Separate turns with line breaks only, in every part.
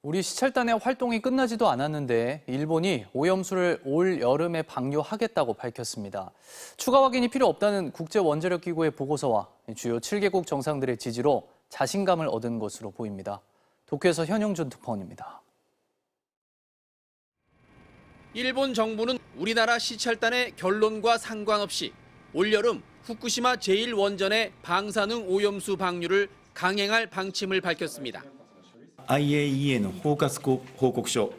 우리 시찰단의 활동이 끝나지도 않았는데 일본이 오염수를 올 여름에 방류하겠다고 밝혔습니다. 추가 확인이 필요 없다는 국제원자력기구의 보고서와 주요 7개국 정상들의 지지로 자신감을 얻은 것으로 보입니다. 도쿄에서 현영준 특파원입니다.
일본 정부는 우리나라 시찰단의 결론과 상관없이 올여름 후쿠시마 제1원전의 방사능 오염수 방류를 강행할 방침을 밝혔습니다.
IAEA の包括報告書、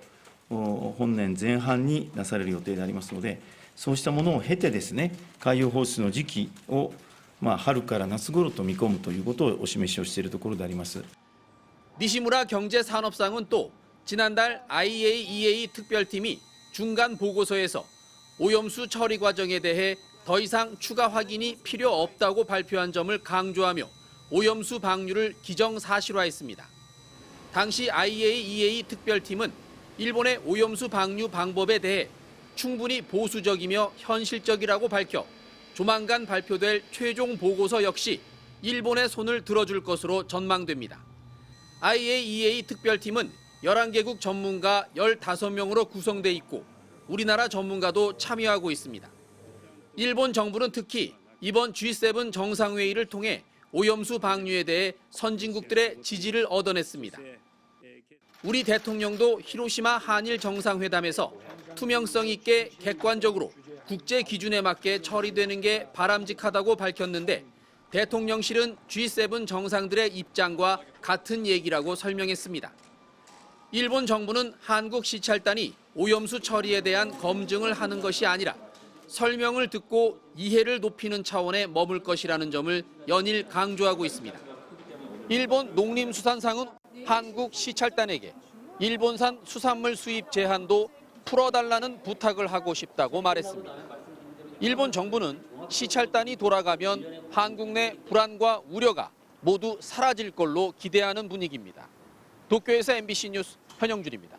本年前半に出される予定でありますので、そうしたものを経てですね、海洋放出の時期を春から夏頃と見込むということをお示しをしているところであります。
니시무라 경제산업상은 또 지난달 IAEA 특별팀이 중간 보고서에서 오염수 처리 과정에 대해 더 이상 추가 확인이 필요 없다고 발표한 점을 강조하며 오염수 방류를 기정사실화했습니다. 당시 IAEA 특별팀은 일본의 오염수 방류 방법에 대해 충분히 보수적이며 현실적이라고 밝혀 조만간 발표될 최종 보고서 역시 일본의 손을 들어줄 것으로 전망됩니다. IAEA 특별팀은 11개국 전문가 15명으로 구성돼 있고 우리나라 전문가도 참여하고 있습니다. 일본 정부는 특히 이번 G7 정상회의를 통해 오염수 방류에 대해 선진국들의 지지를 얻어냈습니다. 우리 대통령도 히로시마 한일 정상회담에서 투명성 있게 객관적으로 국제 기준에 맞게 처리되는 게 바람직하다고 밝혔는데 대통령실은 G7 정상들의 입장과 같은 얘기라고 설명했습니다. 일본 정부는 한국 시찰단이 오염수 처리에 대한 검증을 하는 것이 아니라 설명을 듣고 이해를 높이는 차원에 머물 것이라는 점을 연일 강조하고 있습니다. 일본 농림수산상은 한국 시찰단에게 일본산 수산물 수입 제한도 풀어달라는 부탁을 하고 싶다고 말했습니다. 일본 정부는 시찰단이 돌아가면 한국 내 불안과 우려가 모두 사라질 걸로 기대하는 분위기입니다. 도쿄에서 MBC 뉴스 현영준입니다.